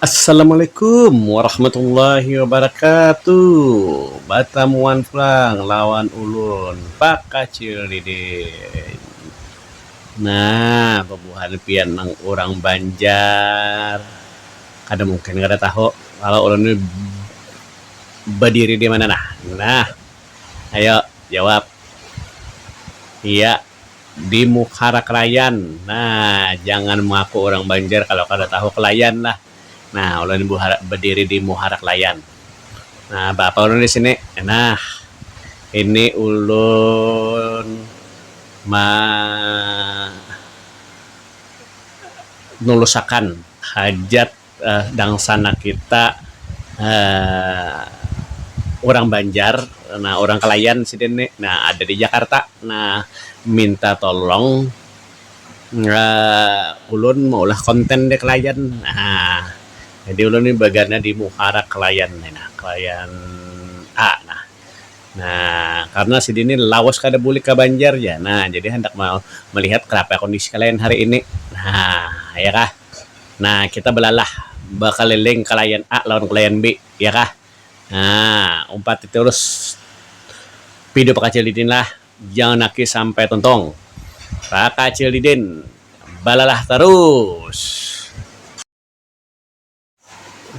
Assalamualaikum warahmatullahi wabarakatuh. Batamuan pulang lawan ulun Pak Kacil Dede. Nah, pebuhan pian nang orang Banjar. Kada mungkin kada tahu kalau ulun ini berdiri di mana nah. Nah, ayo jawab. Iya, di Mukhara Kelayan. Nah, jangan mengaku orang Banjar kalau kada tahu Kelayan lah. Nah, ulun berdiri di Mukhara Kelayan. Nah, Bapak ulun di sini. Nah, ini ulun nulusakan hajat dangsana kita eh, orang Banjar. Nah, orang Kelayan sini. Nah, ada di Jakarta. Nah, minta tolong ulun maulah konten di Kelayan. Nah, jadi ulun ini bagiannya di Mukhara Kelayan. Nah, Kelayan A. Nah, karena si Dini lawas kada boleh ke Banjar ya. Nah, jadi hendak mau melihat kenapa kondisi kalian hari ini. Nah, ya kah? Nah, kita belalah bakal keliling kalian A lawan kalian B, ya kah? Nah, umpat terus video Pak Kacil Didin lah. Jangan naki sampai tontong. Pak Kacil Didin, balalah terus.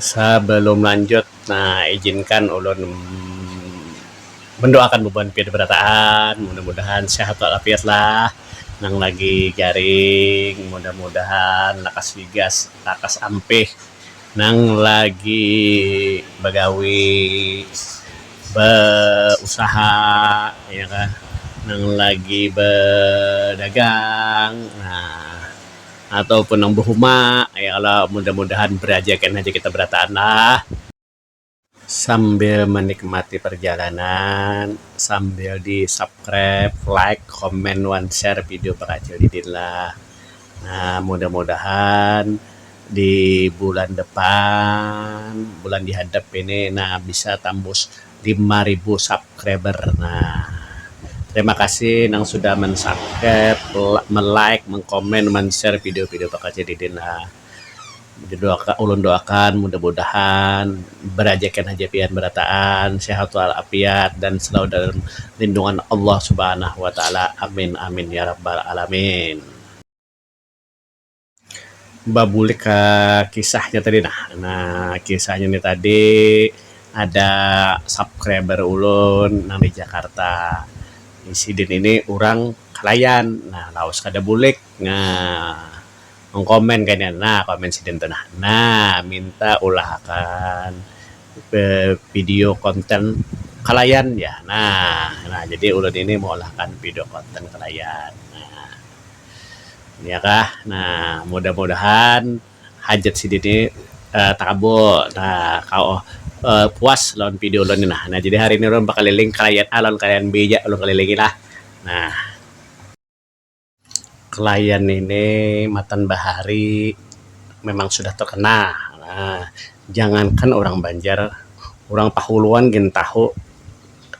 Sebelum lanjut, nah izinkan ulun mendoakan beban pian berataan, mudah-mudahan sehat walafiat lah nang lagi garing, mudah-mudahan lakas vigas lakas ampih nang lagi begawi berusaha ya kan, nang lagi berdagang, nah ataupun nang berhuma ya Allah, mudah-mudahan berajakan aja kita berataan lah. Sambil menikmati perjalanan, sambil di subscribe, like, comment, one share video Pak Acil Didin lah. Nah, mudah-mudahan di bulan depan, bulan dihadap ini, nah bisa tembus 5.000 subscriber. Nah, terima kasih yang sudah men-subscribe, like, mengkomen, men-share video-video Pak Acil Didin lah. Ulun doakan mudah-mudahan berajakan haja pian berataan, sehat walafiat dan selalu dalam lindungan Allah Subhanahu wa taala. Amin amin ya rabbal alamin. Babulik ke kisahnya tadi nah. Nah, kisahnya nih tadi ada subscriber ulun nang di Jakarta. Insiden ini orang kelayan. Nah, laos kada bulik. Nah, mengkomen kan ya, nah komen siden tuh nah minta ulahkan video konten kalayan ya, nah jadi ulun ini mau ulahkan video konten kalayan, nah ya kah, nah mudah-mudahan hajat si ini takabul, nah kau puas lawan video ulun ini nah jadi hari ini ulun bakal liling kalayan A lawan kalayan B ya, ulun kelilingin lah. Nah, klien ini Matan Bahari memang sudah terkenal. Nah, jangankan orang Banjar, orang Pahuluan gen tahu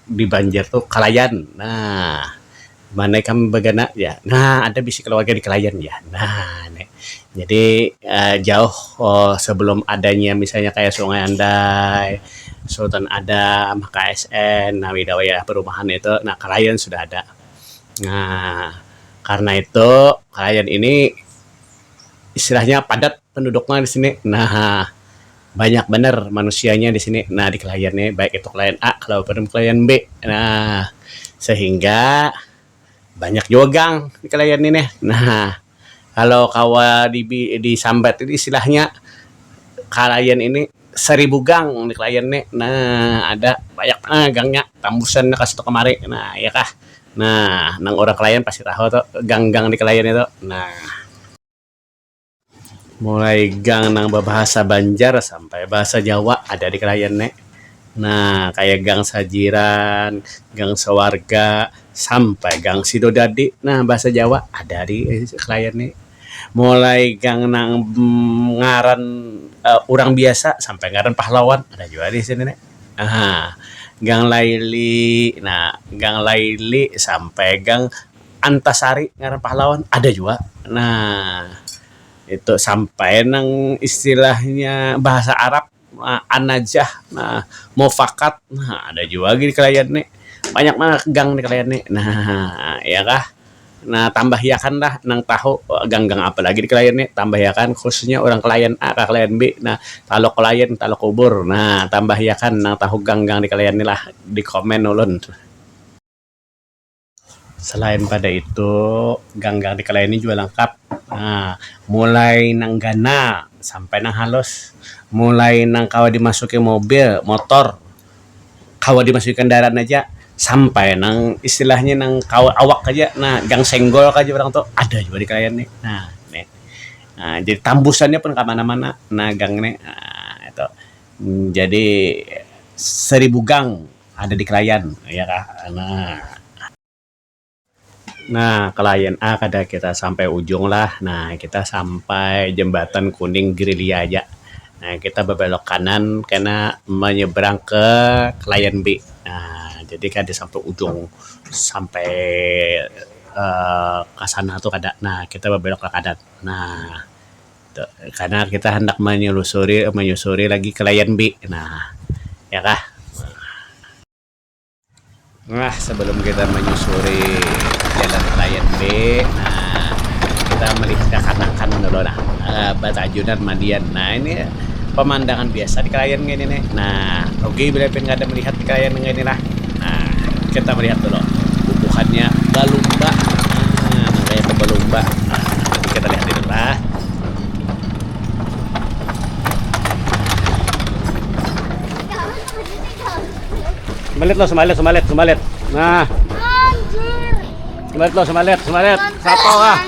di Banjar tuh Kalayan. Nah, mana kami bagana ya. Nah, ada bisi keluarga di Kalayan ya. Nah, nih. Jadi jauh sebelum adanya misalnya kayak Sungai Andai, Sultan Adam, KSN, nah Widawaya perumahan itu, nah Kalayan sudah ada. Nah, karena itu kalian ini istilahnya padat penduduknya di sini. Nah, banyak benar manusianya di sini. Nah, di kliennya baik itu klien A kalau klien B. Nah, sehingga banyak juga gang di klien ini. Nah, kalau kawa di sambat itu istilahnya klien ini 1.000 gang di kliennya. Nah, ada banyak gangnya, tambusan kasih tuh kemari. Nah, ya kah. Nah, nang orang klien pasti tahu tuh gang-gang di klien itu. Nah, mulai gang nang bahasa Banjar sampai bahasa Jawa ada di klien nek. Nah, kayak gang Sajiran, gang Sewarga, sampai gang Sidodadi. Nah, bahasa Jawa ada di klien nih. Mulai gang nang ngaran orang biasa sampai ngaran pahlawan ada juga di sini nek. Nah, Gang Laili, nah Gang Laili sampai Gang Antasari ngaran pahlawan ada juga. Nah, Itu sampai nang istilahnya bahasa Arab anajah, nah mufakat, nah ada juga di klien nih. Banyak banget gang di klien nih. Nah, ya kah? Nah, tambah ya kan lah nang tahu gang-gang apa lagi di klien nih, tambah ya kan khususnya orang klien A ke klien B. Nah, kalau klien kalau kubur. Nah, tambah ya kan nang tahu gang-gang di klien nih lah di komen ulun. Selain pada itu, gang-gang di Kalaya ini juga lengkap. Nah, mulai nang gana sampai nang halus, mulai nang kawa dimasuki mobil, motor, kawa dimasuki kendaraan aja, sampai nang istilahnya nang kawa awak aja. Nah, gang senggol aja orang tuh ada juga di Kalaya nih. Nah, nih. Nah, jadi tambusannya pun kemana-mana. Nah, gang nih, nah, itu. Jadi 1.000 gang ada di Kelayan, ya kah? Nah, klien A kada kita sampai ujung lah. Nah, kita sampai jembatan Kuning Gerilya aja. Nah, kita berbelok kanan karena menyeberang ke klien B. Nah, jadi kada sampai ujung sampai ke sana tuh kada. Nah, kita berbelok ke kanan. Nah, karena kita hendak menyusuri lagi klien B. Nah, ya kah? Nah, sebelum kita menyusuri jalan klien B, nah kita melihat ke kanan dulu nah, Batajunan Madian. Nah, ini pemandangan biasa di klien ini nih. Nah, oke bila pengen ada melihat di klien ini lah. Nah, kita melihat dulu bubuhannya balumba. Nah, kayak balumba. Nah, kita lihat itu lah. Semalit lo, semalit. Nah, Anjir. semalit. Satu lah.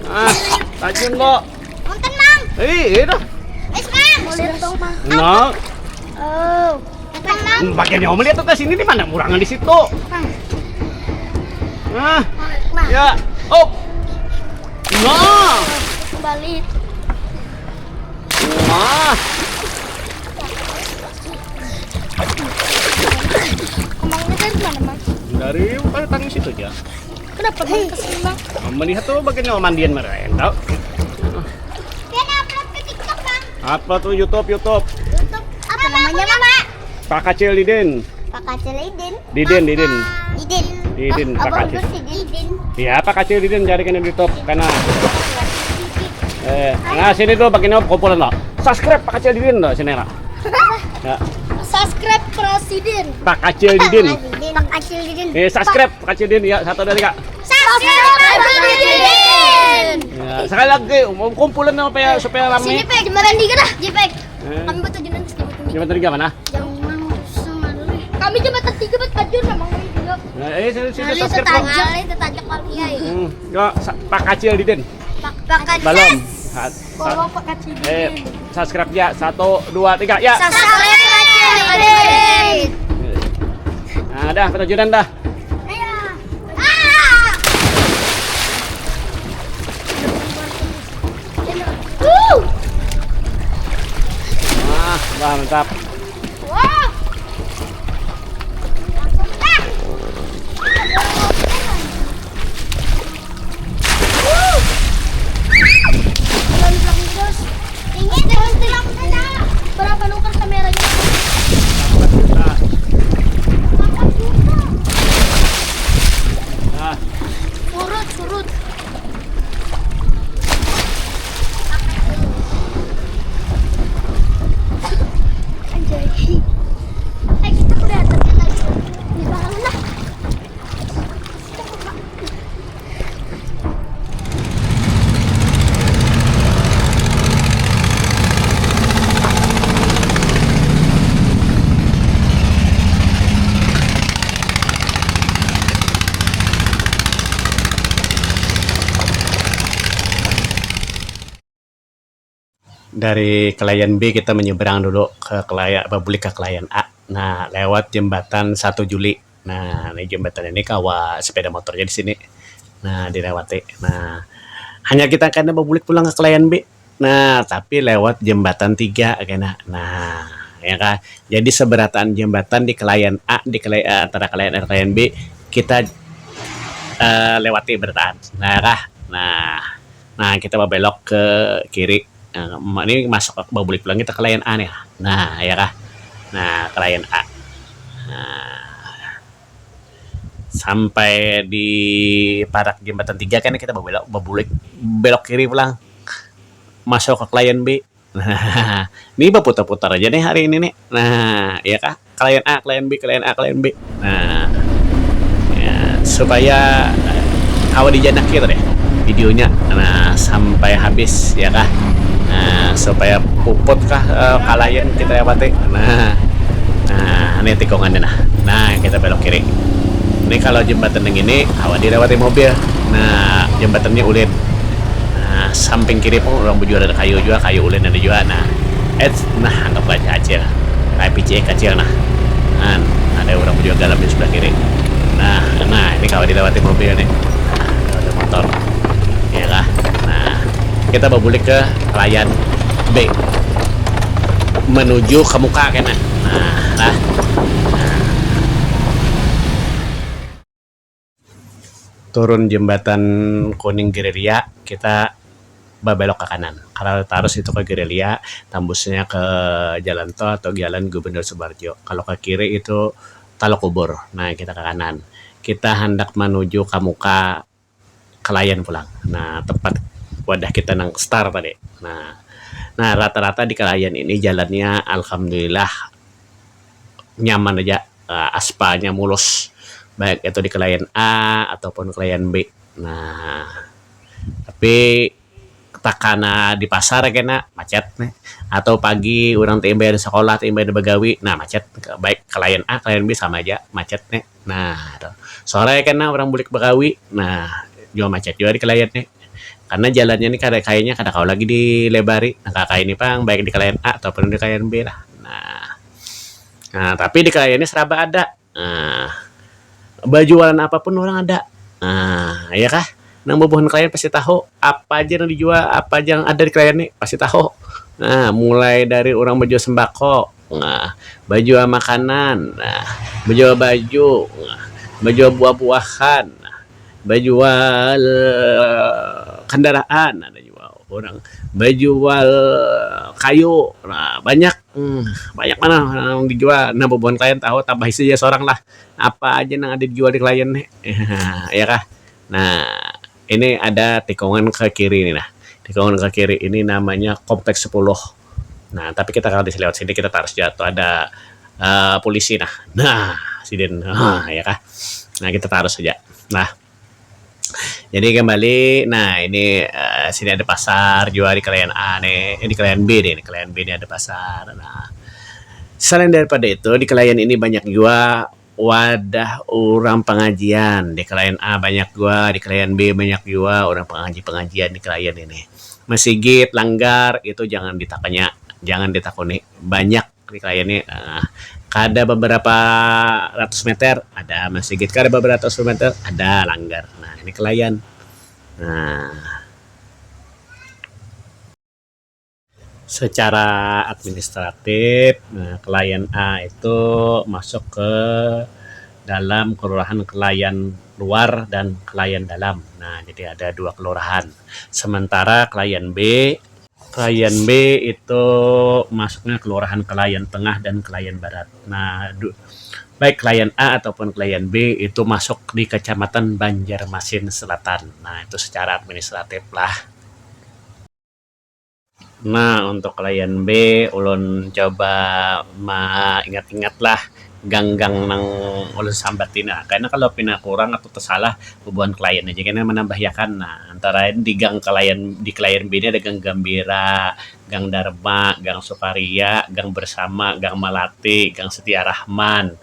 Ah, tajun lo. Punten, Mang. Itu. Mang. Lihat dong, Mang. No. Oh. Datang, Mang. Bagian yang melihat ke sini di mana? Murangan di situ. Mang. Ah, Mang. ya. Oh. No. Kembali. Ah. Kemangnya dari mana, Mang? Dari tangis itu aja. Kenapa Mang kesini, Mang? Melihat tuh bagian yang mandian mereka. Tahu? Dia upload ke TikTok, Mang. Apa tuh YouTube? YouTube. Apa namanya, Mang? Pak Kacil Didin. Pak Kacil Idin. Didin, Pak Apa Kacil. sih Idin? Iya, Pak Kacil Didin cari di YouTube karena nah sini tuh bagian kumpulan lo. Subscribe Pak Kacil Didin lo sini lah. Ya. Subscribe Presiden. Pak Kacil Didin. Pak Kacil Idin. Subscribe Pak Kacil Didin ya, 1 2 3. Subscribe Presiden. Ya, sekali lagi kumpulan supaya rame. Sini Pek, jembatan 3 dah, Jepek. Kami butuh jembatan 3. Jembatan 3 mana? Jangan sama dulu. Kami jembatan 3 buat kajun sama kami juga. Nah, sini Kali subscribe lo. tetajak kali ya. Ya, Pak Kacil Didin. Pak Kacil. Belum. Bawa Pak Kacil. Subscribe ya, 1 2 3 ya. Subscribe Presiden. Nah, dah pertunjukan dah. Ayo. Ah! Wah, mantap. Wah. Berapa nuker kameranya? Nah, Surut. Anjay. Kita udah ada lagi. Di mana? dari klien B kita menyeberang dulu ke klien A. Nah, lewat jembatan 1 Juli. Nah, ini jembatan ini kawa sepeda motornya di sini. Nah, dilewati. Nah, hanya kita karena babulik pulang ke klien B. Nah, tapi lewat jembatan 3 kena. Nah, ya kan. Jadi seberatan jembatan di klien A antara klien A dan klien B kita lewati berataan. Nah, kah? Nah, Nah, kita belok ke kiri. Nah, ini masuk ke Babulik pulang kita ke layan A nih. Nah, ya kah? Nah, ke layan A. Nah, sampai di Parak Jembatan 3 kan kita belok Babulik belok kiri pulang masuk ke klien B. Nah, ini putar-putar aja nih hari ini nih. Nah, ya kah? Klien A, klien B, klien A, klien B. Nah, ya, supaya awal dijanak gitu deh videonya. Nah, sampai habis ya kah? Nah, supaya puput kah kalian kita lewati. Nah, ini tikungannya nah. Nah, kita belok kiri. Ini kalau jembatan yang ini awal dilewati mobil. Nah, jembatannya ulin. Nah, samping kiri pun orang berjual ada kayu juga, kayu ulin ada juga. Nah anggap aja kecil, kayak PCE kecil nah, ada orang berjual galam di sebelah kiri. Nah ini kalau dilewati mobil nih, ada motor, ya lah. Nah, kita berbulik ke layan B, menuju ke muka kena. Nah, turun jembatan Kuning Gerelia, kita belok ke kanan. Kalau Tarus itu ke Gerelia, tembusnya ke jalan tol atau jalan Gubernur Subarjo. Kalau ke kiri itu Talokubur. Nah, kita ke kanan. Kita hendak menuju ke muka Kelayan pulang. Nah, tempat wadah kita nang start tadi. Nah, rata-rata di Kelayan ini jalannya alhamdulillah nyaman aja. Aspalnya mulus. Baik itu di Kelayan A ataupun Kelayan B. Nah, tapi takana di pasar kena macet nih, atau pagi orang timba di sekolah timba di begawi nah macet, baik klien A klien B sama aja macet nih. Nah sore kena orang bulik begawi nah juga macet juga di klien nih, karena jalannya nih kayaknya kada kau lagi dilebari. Nah kakak ini pang baik di klien A ataupun di klien B lah. Nah tapi di klien ini seraba ada. Nah, bajualan apapun orang ada. Nah ya kah, nang bobohan klien pasti tahu apa aja yang dijual, apa aja yang ada di klien nih pasti tahu. Nah, mulai dari orang baju sembako, nah, baju makanan, nah, baju, nah, baju buah-buahan, nah, baju kendaraan ada juga orang, baju kayu, nah, banyak, banyak mana yang dijual. Nah, bobohan klien tahu tambah isi aja seorang lah apa aja yang ada dijual di klien nih. Ya kah? Nah, ini ada tikungan ke kiri nih nah. Tikungan ke kiri ini namanya Kompleks 10. Nah, tapi kita kalau lewat sini kita harus jatuh ada polisi nah. Nah, siden. Ya kah? Nah, kita taruh saja. Nah, jadi kembali, nah ini sini ada pasar jual di klien A nih, di klien B nih, di klien B ini ada pasar. Nah, selain daripada itu di klien ini banyak juga wadah orang pengajian. Di klien A banyak gua, di klien B banyak juga orang pengajian di klien ini. Masjid langgar itu jangan ditakanya, jangan ditakuni. Banyak di klien ini. Kada beberapa ratus meter ada masjid, kada beberapa ratus meter ada langgar. Nah ini klien. Nah, secara administratif, nah, klien A itu masuk ke dalam kelurahan klien luar dan klien dalam. Nah, jadi ada dua kelurahan. Sementara klien B itu masuknya kelurahan klien tengah dan klien barat. Nah, baik klien A ataupun klien B itu masuk di Kecamatan Banjarmasin Selatan. Nah, itu secara administratif lah. Nah, untuk klien B, ulun coba ingat-ingat lah gang-gang nang ulun sambatin. Nah, karena kalau pina kurang atau tersalah hubungan klien aja karena menambahyakan. Nah, antara di gang klien B ini ada gang Gambira, gang Dharma, gang Sukaria, gang Bersama, gang Malati, gang Setia Rahman,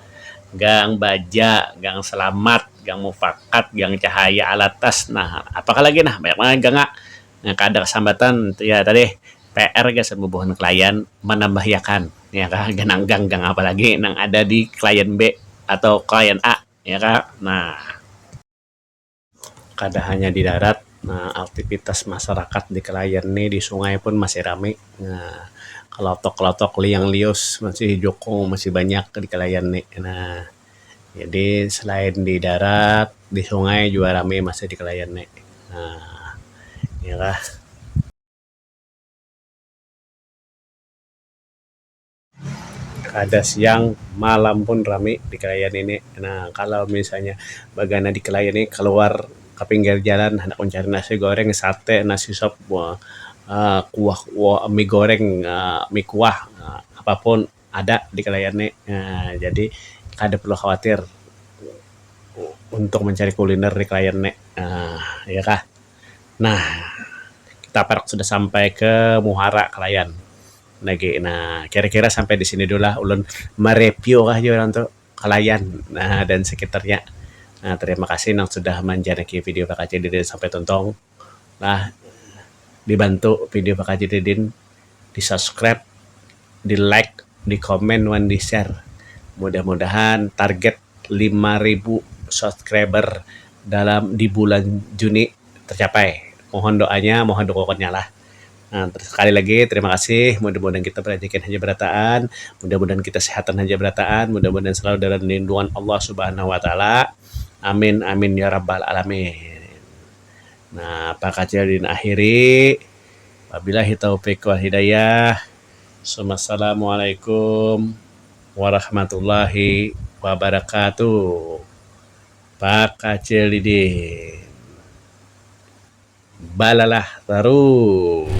gang Baja, gang Selamat, gang Mufakat, gang Cahaya Alatas. Nah, apakah lagi nah banyak banget gang. Nah, kada kesambatan ya tadi PR guys bubuhan klien menambahyakan ya kah ganang gang apalagi nang ada di klien B atau klien A ya kah. Nah, kada hanya di darat, nah aktivitas masyarakat di klien nih di sungai pun masih ramai. Nah, kelotok liang lius masih jokong masih banyak di klien nih. Nah, jadi selain di darat di sungai juga ramai masih di klien nih. Nah, ya kah? Ada siang, malam pun rame di Kelayan ini. Nah, kalau misalnya Bagana di Kelayan ini keluar ke pinggir jalan hendak mencari nasi goreng, sate, nasi sop, kuah, mie goreng, mie kuah, apapun ada di Kelayan ini. Nah, jadi kada perlu khawatir untuk mencari kuliner di Kelayan nih. Ya kah? Nah, kita parak sudah sampai ke Muhara Kelayan lagi. Nah, kira-kira sampai di sini dulu lah ulun mereview kah orang tuh Kelayan dan sekitarnya. Nah, terima kasih yang sudah menjanaki video Pak Haji Didin sampai tonton. Nah, dibantu video Pak Haji Didin di subscribe, di like, di komen, dan di share. Mudah-mudahan target 5.000 subscriber di bulan Juni tercapai. Mohon doanya, mohon dukungannya lah. Nah, sekali lagi terima kasih. Mudah-mudahan kita berezekin hanya berataan, mudah-mudahan kita sehatan hanya berataan, mudah-mudahan selalu dalam lindungan Allah Subhanahu wa taala. Amin amin ya rabbal alamin. Nah, Pak Kacil akhiri. Wabillahi taufiq wal hidayah. Assalamualaikum warahmatullahi wabarakatuh. Pak Kacil Didin. Balalah terus.